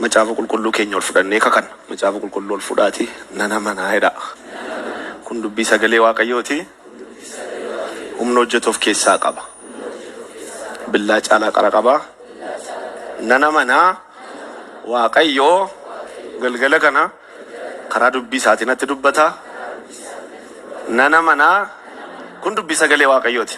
macaafa qulqulluu keenya ol fudhannee kakan macaafa qulqulluu ol fudhaati nana manaa jedha. Kun dubbii sagalee Waaqayyooti. Humna hojjetuuf keessaa qaba. Billaa caalaa qara qaba. Nana manaa Waaqayyoo galgala kana karaa dubbii isaatiin natti dubbata. Nana manaa kun dubbii sagalee Waaqayyooti.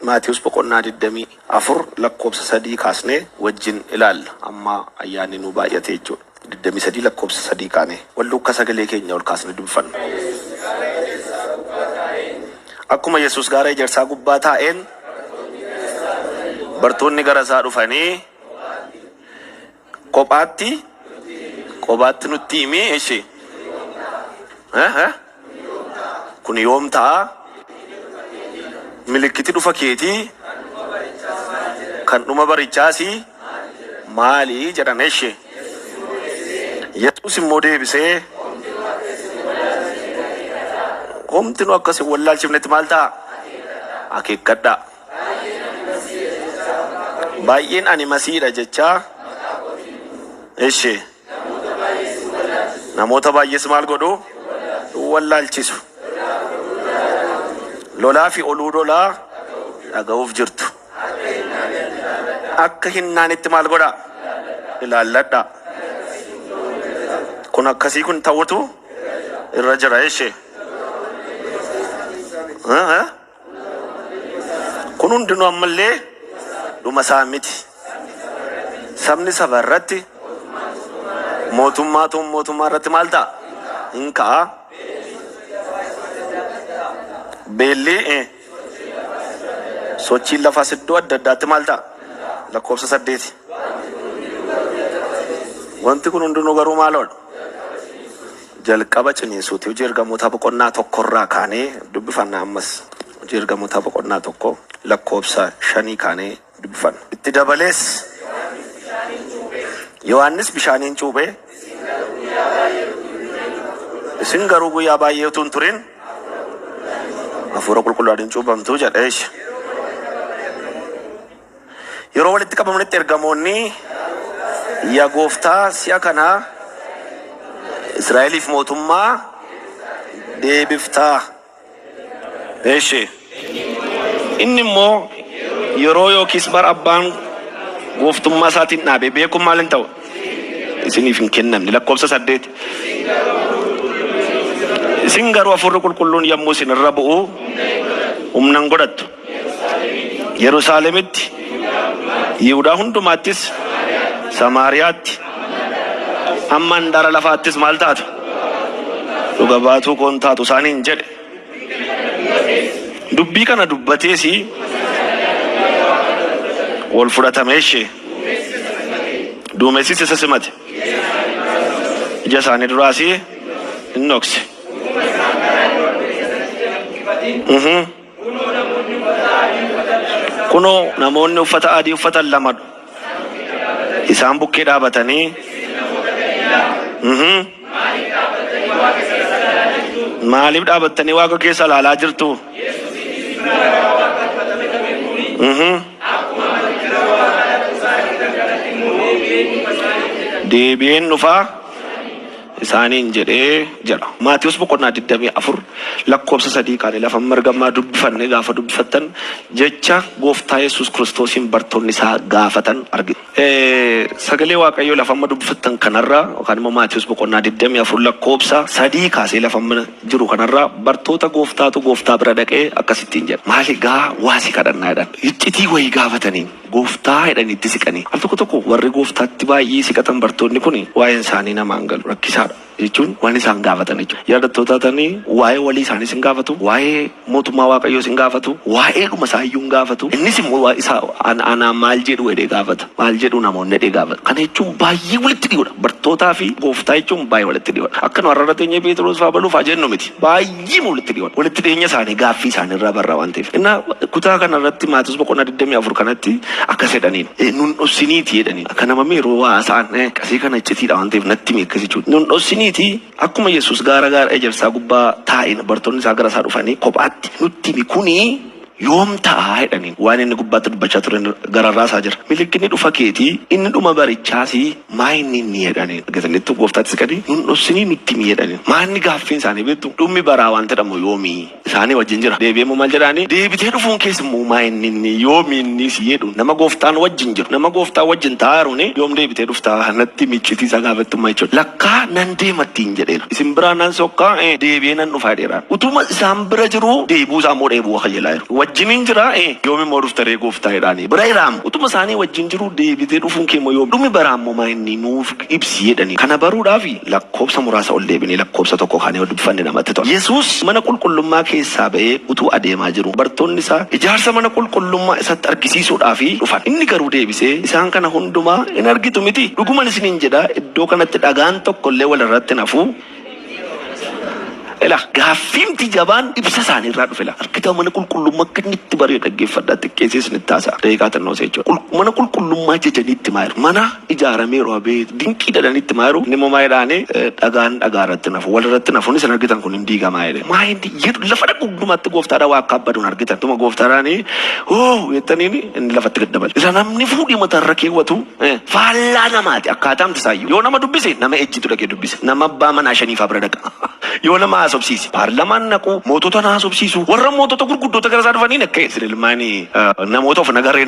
Maatiyus boqonnaa 24 lakkoobsa 3 kaasnee wajjin ilaalla. Amma ayyaanni nu baay'ate jechuudha. 23 lakkoobsa 3 kaane wallu akka sagalee keenya ol kaasnee dubbifanna. Akkuma Yesuus gaara ejersaa gubbaa taa'een bartoonni gara isaa dhufanii kophaatti nutti himi ishee kun yoom ta'a? Milikkiti dhufa keetii kan dhuma barichaasi maali jedhan ishee. Yesuus immoo deebisee homti nu akkasi wallaalchifnetti maal ta'a? Akeekkadhaa. Baay'een ani masiidha jechaa ishee namoota baay'ees maal godhu wallaalchisu. Lolaa fi oluu lolaa dhaga'uuf jirtu. Akka hinnaanitti maal godha? Ilaalladha. Kun akkasii kun ta'utu irra jira ishee. Kun hundinuu ammallee dhuma isaa miti. Sabni saba irratti mootummaa irratti maal ta'a? Hin ka'a. Beelli sochiin lafaa iddoo adda addaatti maal ta'a? Lakkoofsa 8. Wanti kun hundinuu garuu maaloodha? Jalqaba ciniisuuti. Hojii ergamootaa boqonnaa 1 irraa kaanee dubbifanna ammas. Hojii ergamootaa boqonnaa 1 lakkoofsa 5 kaanee dubbifanna. Itti dabalees Yohaannis bishaaniin cuuphee isin garuu guyyaa baay'ee utuu hin turin hafuura qulqulluudhaan cuuphamtuu jedheesh. Yeroo walitti qabamanitti ergamoonni yaa gooftaa si'a kanaa Israa'eliif mootummaa deebiftaa. Eeshe inni immoo yeroo yookiis bara abbaan gooftummaa isaatiin dhaabe beekuun maal hin ta'u? Isiniif hin kennamne. Lakkoofsa 8. Isin garuu hafuurri qulqulluun yommuu isin irra bu'u humna hin godhattu. Yerusaalemitti, Yihudaa hundumaattis, Samaariyaatti, hamma handaara lafaattis maal taatu? Dhuga baatuu koon taatu isaaniin jedhe. Dubbii kana dubbateesi wal fudhatame ishee. Duumessis isa simate. Ija isaanii duraasi hin dhokse. Kunoo namoonni uffata adii uffatan lama isaan bukkee dhaabatanii maaliif dhaabattanii Waaqa keessa ilaalaa jirtu? Deebi'een dhufaa isaaniin jedhee jedha. Maatiyus boqonnaa 24 lakkoofsa 3 kaanee lafa margamaa dubbifanne gaafa dubbifattan jecha gooftaa Yesuus Kiristoosiin bartoonni isaa gaafatan argina. Sagalee Waaqayyoo lafa amma dubbifattan kanarraa yookaan immoo Maatiyus boqonnaa 24 lakkoofsa 3 kaasee lafa jiru kanarraa bartoota gooftaatu gooftaa bira dhaqee akkasittiin jedha. Maali gaa waasi kadhannaa jedhan. Iccitii wayii gaafatanii gooftaa jedhanitti siqanii. Al tokko warri gooftaatti baay'ee siqatan bartoonni kun waa'een isaanii namaan galu rakkisaadha. Jechuun waan isaan gaafatan jechuudha. Yaadattoota ta'anii waa'ee walii isaanii sin gaafatu, waa'ee mootummaa Waaqayyoo sin gaafatu, waa'ee dhuma isaayyuu hin gaafatu. Innis immoo isaa anaa maal jedhu jedhee gaafata. Maal jedhu namoonni jedhee gaafata. Kana jechuun baay'ee walitti dhiyoodha. Bartootaa fi gooftaa jechuun baay'ee walitti dhiyoodha. Akka nu har'a teenyee Pheexroos fa'aa baluuf haa jennu miti. Baay'ee walitti dhiyoodha. Walitti dhiyeenya isaanii gaaffii isaanii irraa barra waan ta'eef. Innaa kutaa kanarratti Maatiyus boqonnaa 24 kanatti akkas jedhaniin nun dhossiniiti jedhaniin. Akka nama meeroo haasa'an qasii kana iccitiidha waan ta'eef natti mee akkas jechuudha. Nun dhossiniiti akkuma Yesuus gaara ejersaa gubbaa taa'een bartoonni isaa gara isaa dhufanii kophaatti nutti himi kuni yoom ta'a jedhaniin waan inni gubbaatti dubbachaa ture gararraasaa jira. Milikinni dhufa keetii inni dhuma barichaasi maa inni inni jedhaniin. Gatanitti gooftaatti siqanii nun dhoksinii nutti mi jedhaniin. Maanni gaaffiin isaanii beektu dhummi baraa waan jedhamu yoomii isaanii wajjin jira. Deebi'eemu maal jedhaanii deebitee dhufuun keessummoo maa inni inni yoomii inni si jedhu nama gooftaan wajjin jiru nama gooftaan wajjin taa'aruuni yoom deebitee dhuftaa natti micciti isa gaafattummaa jechuudha. Lakkaa nan deemattiin jedheera. Isin biraa nan sokkaa deebi'ee nan dhufaa dheeraan. Utuma isaan bira jiru deebuu isaa moo dheebuu kajelaa jiru. Wajjiniin jira yoomi moo dhuftaree gooftaa jedhaanii. Bira iraam utuma isaanii wajjin jiru deebitee dhufuun keemmoo yoom dhumi baraa ammoo maa inni nuuf ibsi jedhanii. Kana baruudhaaf lakkoobsa muraasa ol deebinee lakkoobsa tokko kaanee ol dubbifanne namatti tola. Yesuus mana qulqullummaa keessaa ba'ee utuu adeemaa jiru. Bartoonni isaa ijaarsa mana qulqullummaa isatti argisiisuudhaaf dhufan. Inni garuu deebisee isaan kana hundumaa hin argitu miti. Dhuguman isiniin jedha iddoo kanatti dhagaan tokkollee walirratti nafu. Ela gaaffiimti jabaan ibsa isaanii irraa dhufe la. Argita mana qulqullummaa akka inni itti baree dhaggeeffadhaa xiqqeessee isinitti taasa'a. Deeqaa xinnoo jechuudha. Mana qulqullummaa jajanii itti maayiru. Mana ijaaramee roobee dinqii dhadhanii itti maayiru. Inni immoo maayidaanii dhagaan dhagaa irratti nafu. Walirratti nafuun isin argitan kun hin diigamaa jedhe. Maayindi jedhu lafa dhugumatti gooftaadha waa akka abbaduun argitan. Tuma gooftaadhaanii jettaniin inni lafatti gad dabale. Isa namni fuudhii mataarra keewwatu faallaa namaati akkaataamti isaayyuu. Yoo nama dubbise nama ejjitu dhaqee dubbise. Nama abbaa manaa shaniifaa bira dhaqa. Yoo nama haasofsiisi paarlamaan naqu mootota haasofsiisu warra mootota gurguddoota gara isaa dhufanii nakka ilmaanii namoota of nagarree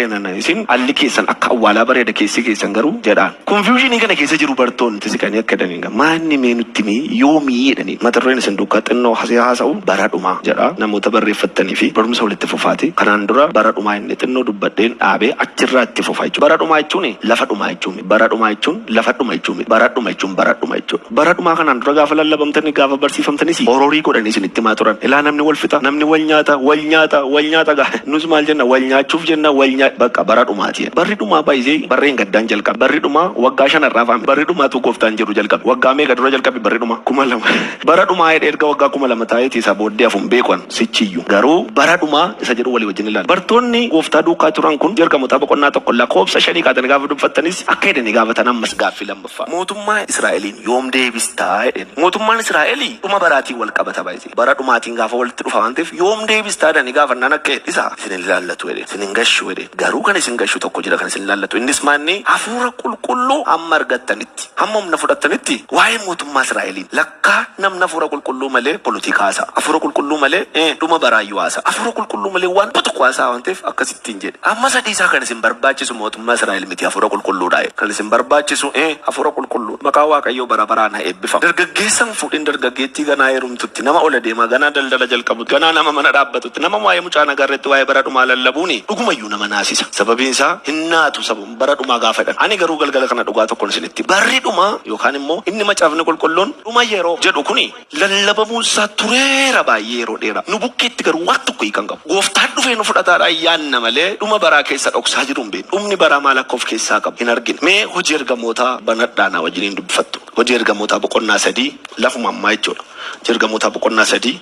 nana isin alli keessan akka awwaalaa bareeda keessi keessan garuu jedhaan konfiyuushinii kana keessa jiru bartoonni siqanii akka jedhanii maanni mee nutti mee yoomii jedhanii matarreen isin duukaa xinnoo haasa'u bara dhumaa jedha namoota barreeffattanii fi barumsa walitti fufaati kanaan dura bara dhumaa inni xinnoo dubbadheen dhaabee achirraa itti fufaa jechuudha. Bara dhumaa jechuun lafa dhumaa jechuun bara dhumaa jechuun lafa dhuma jechuun bara dhuma jechuun bara dhuma jechuudha. Bara dhumaa kanaan dura gaafa lallabamtanii gaafa barsiifamtanis hororii godhanii isin itti maa turan. Ilaa namni wal fixa namni wal nyaata gaa nus maal jenna wal nyaachuuf jenna bakka bara dhumaati. Barri dhumaa baay'ee barreen gaddaan jalqabe. Barri dhumaa waggaa shanarraa faame. Barri dhumaatu gooftaan jiru jalqabe. Waggaa meeqa dura jalqabe barri dhumaa 2000. Bara dhumaa erga waggaa 2000 taa'eeti isa booddee hafuun beekwan sichiyyuu. Garuu bara dhumaa isa jedhu walii wajjin ilaala. Bartoonni gooftaa duukaa turan kun jalqamoota boqonnaa tokko lakkoobsa 5 kaatan gaafa dubbattanis akka jedhanii gaafatan ammas gaaffii lammaffaa. Mootummaa Israa'eliin yoom deebistaa jedhani. Mootummaan Israa'elii dhuma baraatiin wal qabata baay'ee. Bara dhumaatiin gaafa walitti dhufa waan ta'eef yoom deebistaa jedhanii gaafannaan akka isa isin ilaallatu jedhe isin hin gashu jedhe garuu kan isin gashu tokko jira kan isin ilaallatu innis maanni hafuura qulqulluu hamma argattanitti hamma humna fudhattanitti waa'ee mootummaa Israa'eliin lakkaa namni hafuura qulqulluu malee politikaa haasa hafuura qulqulluu malee dhuma baraayyuu haasa hafuura qulqulluu malee waan tokko haasa waan ta'eef akkasittiin jedhe amma sadiisaa kan isin barbaachisu mootummaa Israa'el miti hafuura qulqulluudha kan isin barbaachisu hafuura qulqulluu maqaa Waaqayyoo bara baraan haa eebbifamu. Dargaggeessan fuudhin dargaggeettii ganaa heerumtutti nama ola deemaa ganaa daldala jalqabutti ganaa nama mana dhaabbatutti nama waa'ee mucaa nagarreetti waa'ee bara dhumaa lallabuuni dhugumayyuu nama naasisa. Sababiin isaa hinnaatu sababu bara dhumaa gaafadhan. Ani garuu galgala kana dhugaa tokkoon isinitti barri dhumaa yookaan immoo inni macaafni qulqulluun dhuma yeroo jedhu kuni lallabamuun isaa tureera baay'ee yeroo dheeraa. Nu bukkeetti garuu waan tokko hiikan qabu. Gooftaan dhufee nu fudhataadha ayyaanna malee dhuma baraa keessa dhoksaa jiru hin beeknu. Dhumni baraa maal akka of keessaa qabu hin argine. Mee hojii ergamootaa banadhaanaa wajjiniin dubbifattu. Hojii ergamootaa boqonnaa 3 lafuma ammaa jechuudha. Hojii ergamootaa boqonnaa 3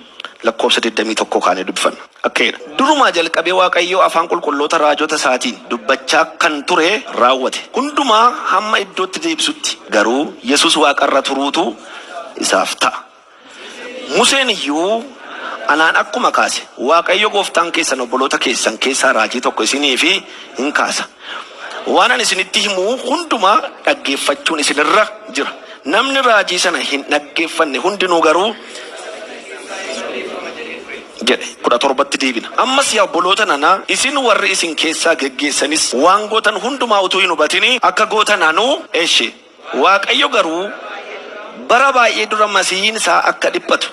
lakkoobsa 21 kaanee dubbifanna. Akkeedha. Durumaa jalqabee Waaqayyoo afaan qulqulloota raajota isaatiin dubbachaa kan ture raawwate. Hundumaa hamma iddootti deebisutti garuu Yesuus waaqarra turuutu isaaf ta'a. Museen iyyuu anaan akkuma kaase Waaqayyo gooftaan keessan obboloota keessan keessaa raajii tokko isinii fi hin kaasa. Waan ani isinitti himu hundumaa dhaggeeffachuun isinirra jira. Namni raajii sana hin dhaggeeffanne hundinuu garuu jedhe 17tti deebina. Ammas yaa obboloota nanaa isin warri isin keessaa geggeessanis waan gootan hundumaa utuu hin hubatini akka gootan anuu eeshe. Waaqayyo garuu bara baay'ee dura masiihiin isaa akka dhiphatu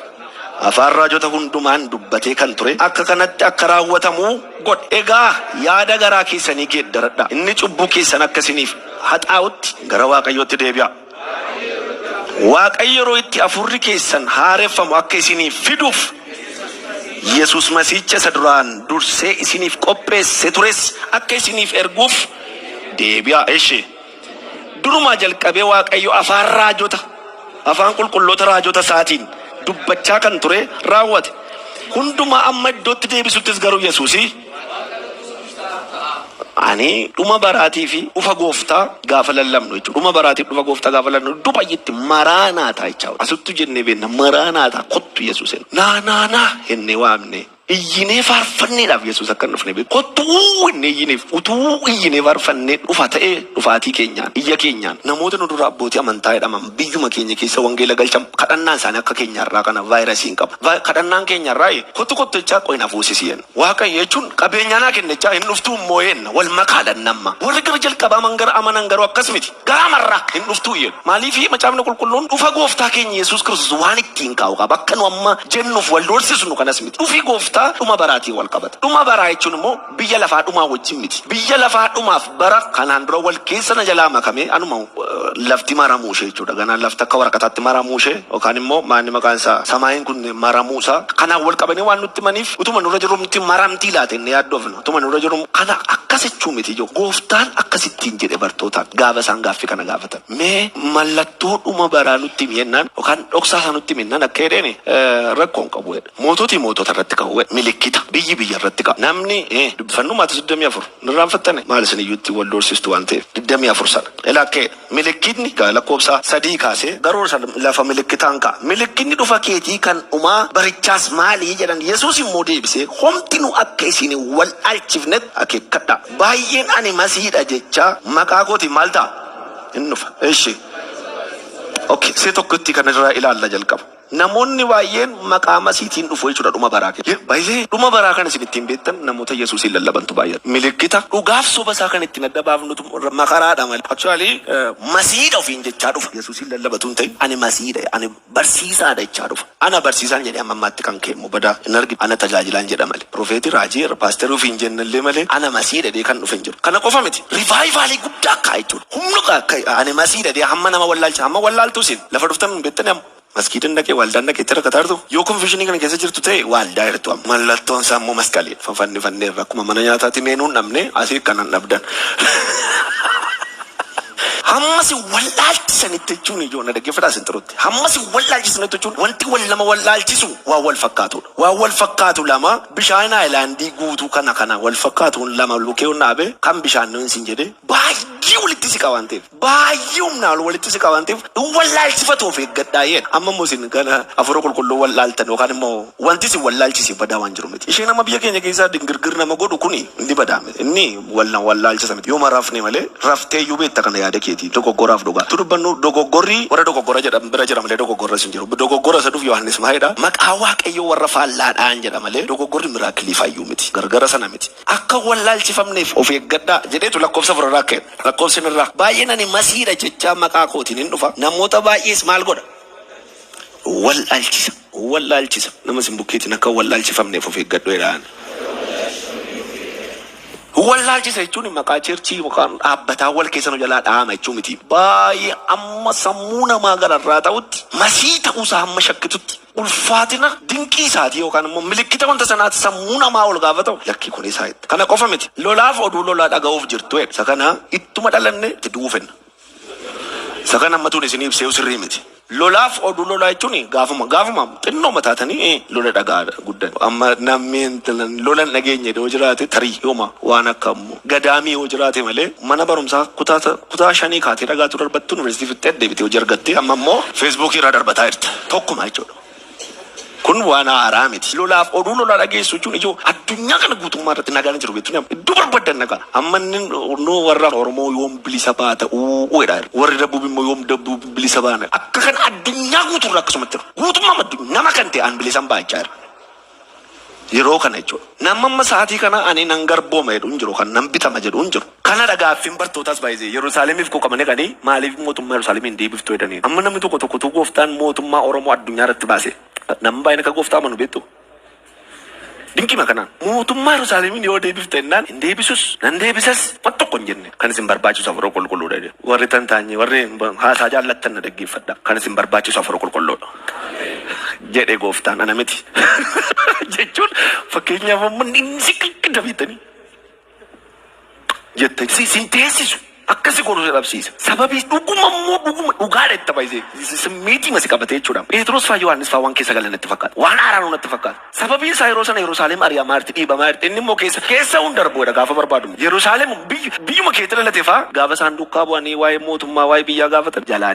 afaan raajota hundumaan dubbatee kan ture akka kanatti akka raawwatamu godhe. Egaa yaada garaa keessanii geeddaradha. Inni cubbuu keessan akkasiniif haxaa'utti gara Waaqayyootti deebi'a. Waaqayyo yeroo itti afurri keessan haareffamu akka isiniif fiduuf Yesuus Masiicha isa duraan dursee isiniif qopheesse tures akka isiniif erguuf deebi'a. Eeshe durumaa jalqabee Waaqayyo afaan qulqulloota raajota isaatiin dubbachaa kan ture raawwate. Hundumaa amma iddootti deebisuttis garuu Yesuusii ani dhuma baraatii fi dhufa gooftaa gaafa lallabnu jechuudha. Dhuma baraatii dhufa gooftaa gaafa lallabnu dubayitti maraanaataa jechuudha. Asittu jennee beenna maraanaataa kottu Yesuuseen. Naa hennee waamne iyyinee faarfanneedhaaf Yesuus akka dhufne beeku. Kottuu inni iyyineef utuu iyyinee faarfannee dhufa ta'ee dhufaatii keenyaan iyya keenyaan namoota nu dura abbootii amantaa jedhaman biyyuma keenya keessa wangeela galchan kadhannaan isaanii akka keenyarraa kana vaayirasiin qaba. Kadhannaan keenyarraa kottu jechaa qoyna fuusisiyan. Waaqayyo jechuun qabeenyaa kennechaa hin dhuftuu immoo yenna wal makaadhan namma. Warri gara jalqabaa gara amanan garuu akkas miti. Garamarraa hin dhuftuu yenna. Maaliif macaafni qulqulluun dhufa gooftaa keenya Yesuus Kiristoos waan ittiin kaa'u qaba. Akka nu amma jennuuf wal doorsisnu kanas miti. Dhufi gooftaa dhuma baraatiin wal qabata. Dhuma baraa jechuun immoo biyya lafaa dhumaa wajjin miti. Biyya lafaa dhumaaf bara kanaan dura wal keessa na jalaa makamee anuma lafti maramuushee jechuudha. Ganaan lafti akka waraqataatti maramuushee yookaan immoo maanni maqaan isaa samaayin kun maramuusaa kanaan wal qabanii waan nutti maniif utuma nurra jiru nutti maramtii laate inni yaaddoofna. Utuma nurra jiru kana akkasechuu miti jiru. Gooftaan akkasittiin jedhe bartootaan gaafa isaan gaaffii kana gaafatan. Mee mallattoo dhuma baraa nutti miyennaan yookaan dhoksaa nutti miyennaan akka jedheen rakkoon qabu jedha. Mootota irratti qabu milikkita biyya irratti qabu. Namni dubbifannuu maatii 24 nirraanfattane maal isin iyyuutti wal doorsistu waan ta'eef 24 sana. Ilakkee milikkitni lakkoobsaa 3 kaasee garuu lafa milikkitaan ka'a. Milikkitni dhufa keetii kan dhumaa barichaas maalii jedhan Yesuus immoo deebisee homti nu akka isin wal alchifnet akeekkadha. Baay'een ani masiidha jechaa maqaa kootiin maal ta'a? Inni dhufa. Eeshi. Okay, see tokkotti kan irraa ilaalla jalqaba. Namoonni baay'een maqaa masiitiin dhufu jechuudha dhuma baraa keessa. Baay'ee dhuma baraa kan isin ittiin beektan namoota Yesuusin lallabantu baay'ata. Milikkita dhugaaf soba isaa kan ittiin adda baafnutu makaraadha malee. Actually masiidha ofiin jechaa dhufa. Yesuusin lallabatu hin ta'in ani masiidha ani barsiisaadha jechaa dhufa. Ana barsiisaan jedhee amma ammaatti kan keemmu badaa hin arginu. Ana tajaajilaan jedha malee. Profeetii raajii paasterii ofiin jennallee malee ana masiidha dee kan dhufe hin jiru. Kana qofa miti. Rivaayivaalii guddaa akka jechuudha. Humna akka ani masiidha dee hamma nama wallaalcha hamma wallaaltu isin lafa dhuftan beektan Maskiitiin dhaqee waldaan dhaqee itti rakkataartu yoo konfishinii kana keessa jirtu ta'e waldaa jirtu mallattoon isaa immoo maskaalii fannifannee akkuma mana nyaataatti meenuun dhabne asii kanan dhabdan. Hammasi wallaalchisanitti jechuun ijoollee dhaggeeffataa isin turutti. Hammasi wallaalchisanitti jechuun wanti wal lama wallaalchisu waa wal fakkaatudha. Waa wal fakkaatu lama bishaan aayilaandii guutuu kana wal fakkaatuun lama lukeewwan dhaabe kan bishaan nuyi isin jedhee baay'ee walitti siqa waan ta'eef baay'ee humnaan walitti siqa waan ta'eef wallaalchifatu of eeggadhaa yeen amma immoo isin kana afura qulqulluu wallaaltan yookaan immoo wanti isin wallaalchisi badaa waan jiru miti. Isheen amma biyya keenya keessaa dingirgir nama godhu kuni inni badaa miti. Inni wallaalchisa miti. Yoo maraafne malee raftee iyyuu beekta kana yaada keetii. Dogoggoraaf dhugaa. Tudubbannu dogoggorri warra dogoggora jedhama bira jira malee dogoggorra sin jiru. Dogoggora saduuf Yohaannis maayidha. Maqaa Waaqayyoo warra faallaadhaan jedha malee dogoggorri miraakilii fayyuu miti. Gargara sana miti. Akka wallaalchifamneef of eeggadhaa jedheetu lakkoofsa furarraa kenna. Lakkoofsi irraa baay'een ani masiidha jechaa maqaa kootiin hin dhufa. Namoota baay'ees maal godha? Wallaalchisa. Nama sin bukkeetiin akka wallaalchifamneef of eeggadhu jedhaan. Wallaalchisa jechuun maqaa cheerchii yookaan dhaabbataa wal keessa nu jalaa dhaama jechuun miti. Baay'ee amma sammuu namaa gararraa ta'utti masii ta'uusaa hamma shakkitutti ulfaatina dinqii isaatii yookaan immoo milikkita wanta sanaatti sammuu namaa ol gaafa ta'u lakkii kun isaa itti. Kana qofa miti. Lolaaf oduu lolaa dhaga'uuf jirtu isa kana ittuma dhalanne itti duufenna. Isa kana ammatuun isin ibsee sirrii miti. Lolaaf oduu lolaa jechuun gaafuma xinnoo mataatanii lola dhagaa guddan. Amma namni lolan dhageenye yoo jiraate tarii yooma waan akka gadaamii yoo jiraate malee mana barumsaa kutaa 5 kaatee dhagaatu darbattu yuunivarsiitii fittee deebitee hojii argattee amma immoo feesbuukii irraa darbataa jirta. Tokkuma jechuudha. Kun waan haaraa miti. Lolaaf oduu lolaa dhageessu jechuun ijoo addunyaa kana guutummaa irratti nagaan jiru beektu iddoo barbaadan nagaa. Amma inni warra Oromoo yoom bilisa baata uudhaa warri Dabbuub immoo yoom Dabbuub bilisa baana. Akka kan addunyaa guutuurra akkasumatti jiru. Guutummaa nama kan ta'e an bilisan baachaa jira. Yeroo kana jechuudha. Nama amma sa'aatii kana ani nan garbooma jedhu hin jiru kan nan bitama jedhu hin jiru. Kana dhagaaffiin bartootaas baay'isee Yerusaalemiif qoqamanii qanii maaliif mootummaa Yerusaalemiin deebiftuu jedhanii. Amma namni tokko gooftaan mootummaa Oromoo addunyaa irratti baase. Nama baay'ina akka gooftaa amanu beektu. Dinqima kanaan mootummaa Yerusaalemiin yoo deebifte jennaan hin deebisus nan deebisas waan tokko hin jenne kan isin barbaachisu afur qulqulluudha. Warri tantaanye warri haasaa jaallattan na dhaggeeffadha kan isin barbaachisu afur qulqulluudha. Jedhe gooftaan ana miti. Jechuun fakkeenyaaf amma inni siqilqida beektanii jette sin teessisu. Akkasi godhu dhabsiisa. Sababii dhuguma dhugaadha itti baay'isee simmiitii masi qabate jechuudha. Pheexroos faa Yohaannis faa waan keessa galan itti fakkaata. Waan haaraan natti fakkaata. Sababii isaa yeroo sana Yerusaalem ari'amaa jirti dhiibamaa jirti. Inni immoo keessa hun darbuudha gaafa barbaadu. Yerusaalem biyyuma keessa dhalatee faa gaafa isaan duukaa bu'anii waa'ee mootummaa waa'ee biyyaa gaafatan jalaa